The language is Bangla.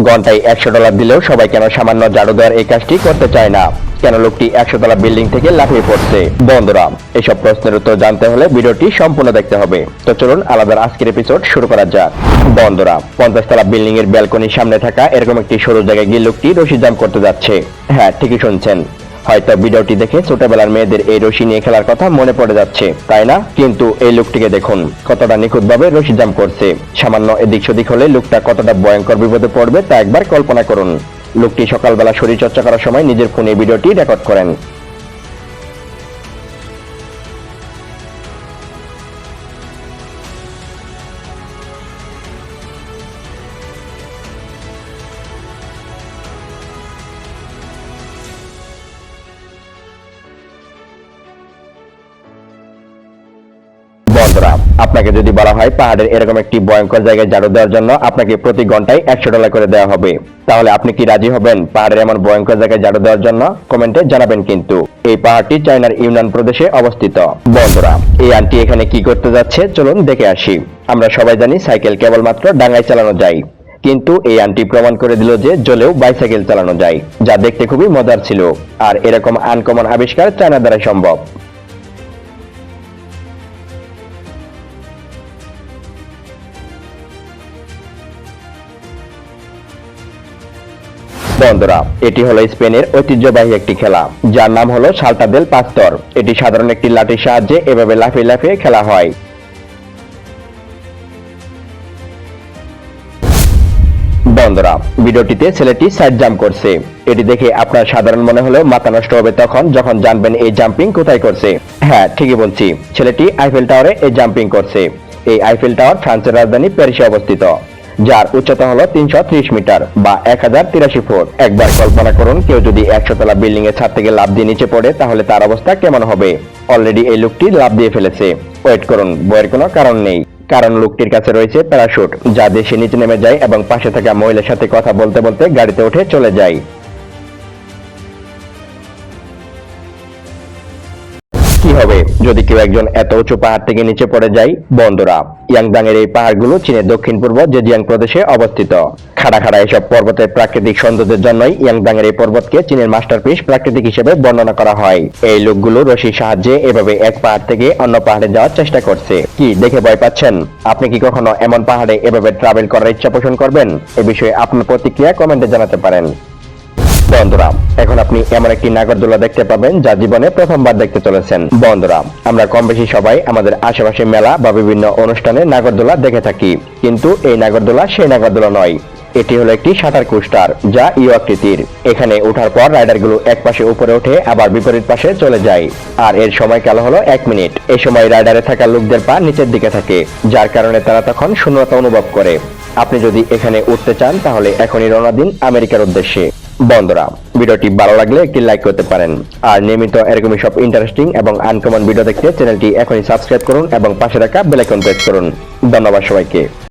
ঘন্টায় $100 দিলেও সবাই কেন সামান্য ঝাড়ু দেওয়ার এই কাজটি করতে চায় না? কেন লোকটি 100 তলা বিল্ডিং থেকে লাফিয়ে পড়ছে? বন্ধুরা, এসব প্রশ্নের উত্তর জানতে হলে ভিডিওটি সম্পূর্ণ দেখতে হবে। তো চলুন আলাদার আজকের এপিসোড শুরু করা যাক। বন্ধুরা, 50 তলা বিল্ডিং এর ব্যালকনির সামনে থাকা এরকম একটি সরু জায়গায় গিয়ে লোকটি রশি জাম্প করতে যাচ্ছে। হ্যাঁ, ঠিকই শুনছেন। হয়তো ভিডিওটি দেখে ছোটবেলার মেয়েদের এই রশি নিয়ে খেলার কথা মনে পড়ে যাচ্ছে, তাই না? কিন্তু এই লোকটিকে দেখুন, কতটা নিখুঁতভাবে রশি জাম্প করছে। সামান্য এদিক সেদিক হলে লোকটা কতটা ভয়ঙ্কর বিপদে পড়বে তা একবার কল্পনা করুন। লোকটি সকালবেলা শরীরচর্চা করার সময় নিজের ফোনে ভিডিওটি রেকর্ড করেন। বন্ধুরা, আপনাকে যদি বলা হয় পাহাড়ের এরকম একটি ভয়ঙ্কর জায়গায় ঝাড়ু দেওয়ার জন্য আপনাকে প্রতি ঘন্টায় $100 করে দেওয়া হবে, তাহলে আপনি কি রাজি হবেন পাহাড়ের এমন ভয়ঙ্কর জায়গায় ঝাড়ু দেওয়ার জন্য? কমেন্টে জানাবেন কিন্তু। এই পাহাড়টি চায়নার ইউনান প্রদেশে অবস্থিত। বন্ধুরা, এই আন্টি এখানে কি করতে যাচ্ছে চলুন দেখে আসি। আমরা সবাই জানি সাইকেল কেবলমাত্র ডাঙায় চালানো যায়, কিন্তু এই আন্টি প্রমাণ করে দিল যে জলেও বাইসাইকেল চালানো যায়, যা দেখতে খুবই মজার ছিল। আর এরকম আনকমন আবিষ্কার চায়না দ্বারা সম্ভব। বন্ধুরা, এটি হলো স্পেনের ঐতিহ্যবাহী একটি খেলা, যার নাম হলো সাল্টা দেল পাস্তর। এটি সাধারণ একটি লাঠির সাহায্যে এভাবে লাফিয়ে লাফিয়ে খেলা হয়। বন্ধুরা, ভিডিওটিতে ছেলেটি সাইড জাম্প করছে। এটি দেখে আপনার সাধারণ মনে হলেও মাথা নষ্ট হবে তখন যখন জানবেন এই জাম্পিং কোথায় করছে। হ্যাঁ, ঠিকই বলছি, ছেলেটি আইফেল টাওয়ারে এই জাম্পিং করছে। এই আইফেল টাওয়ার ফ্রান্সের রাজধানী প্যারিসে অবস্থিত, যার উচ্চতা হলো 330 মিটার বা 1083 ফুট। একবার কল্পনা করুন, কেউ যদি 100 তলা বিল্ডিং এর ছাদ থেকে লাফ দিয়ে নিচে পড়ে তাহলে তার অবস্থা কেমন হবে। অলরেডি এই লোকটি লাফ দিয়ে ফেলেছে। ওয়েট করুন, ভয়ের কোনো কারণ নেই, কারণ লোকটির কাছে রয়েছে প্যারাশুট, যা দিয়ে সে নিচে নেমে যায় এবং পাশে থাকা মহিলার সাথে কথা বলতে বলতে গাড়িতে উঠে চলে যায়। কি হবে যদি কেউ একজন এত উঁচু পাহাড় থেকে নিচে পড়ে যায়? বন্ধুরা, ইয়াংদাং এর এই পাহাড়গুলো চীনের দক্ষিণ পূর্ব জেজিয়াং প্রদেশে অবস্থিত। খাড়া খাড়া এসব পর্বতের প্রাকৃতিক সৌন্দর্যের জন্যই ইয়াংদাং এর এই পর্বতকে চীনের মাস্টারপিস প্রাকৃতিক হিসেবে বর্ণনা করা হয়। এই লোকগুলো রশির সাহায্যে এভাবে এক পাহাড় থেকে অন্য পাহাড়ে যাওয়ার চেষ্টা করছে। কি দেখে ভয় পাচ্ছেন? আপনি কি কখনো এমন পাহাড়ে এভাবে ট্রাভেল করার ইচ্ছা পোষণ করবেন? এ বিষয়ে আপনার প্রতিক্রিয়া কমেন্টে জানাতে পারেন। বন্ধুরা, এখন আপনি এমন একটি নাগরদোলা দেখতে পাবেন যা জীবনে প্রথমবার দেখতে চলেছেন। বন্ধুরা, আমরা কম বেশি সবাই আমাদের আশেপাশে মেলা বা বিভিন্ন অনুষ্ঠানে নাগরদোলা দেখে থাকি, কিন্তু এই নাগরদোলা সেই নাগরদোলা নয়। এটি হলো একটি শাটার কোস্টার, যা ইউ আকৃতির। এখানে ওঠার পর রাইডারগুলো এক পাশে উপরে ওঠে আবার বিপরীত পাশে চলে যায়, আর এর সময়কাল হলো 1 মিনিট। এই সময় রাইডারে থাকা লোকদের পা নিচের দিকে থাকে, যার কারণে তারা তখন শূন্যতা অনুভব করে। আপনি যদি এখানে উঠতে চান তাহলে এখনই রওনা দিন আমেরিকার উদ্দেশ্যে। বন্ধুরা, ভিডিওটি ভালো লাগলে একটি লাইক করতে পারেন, আর নিয়মিত এরকমই সব ইন্টারেস্টিং এবং আনকমন ভিডিও দেখতে চ্যানেলটি এখনই সাবস্ক্রাইব করুন এবং পাশে রাখা বেল আইকন প্রেস করুন। ধন্যবাদ সবাইকে।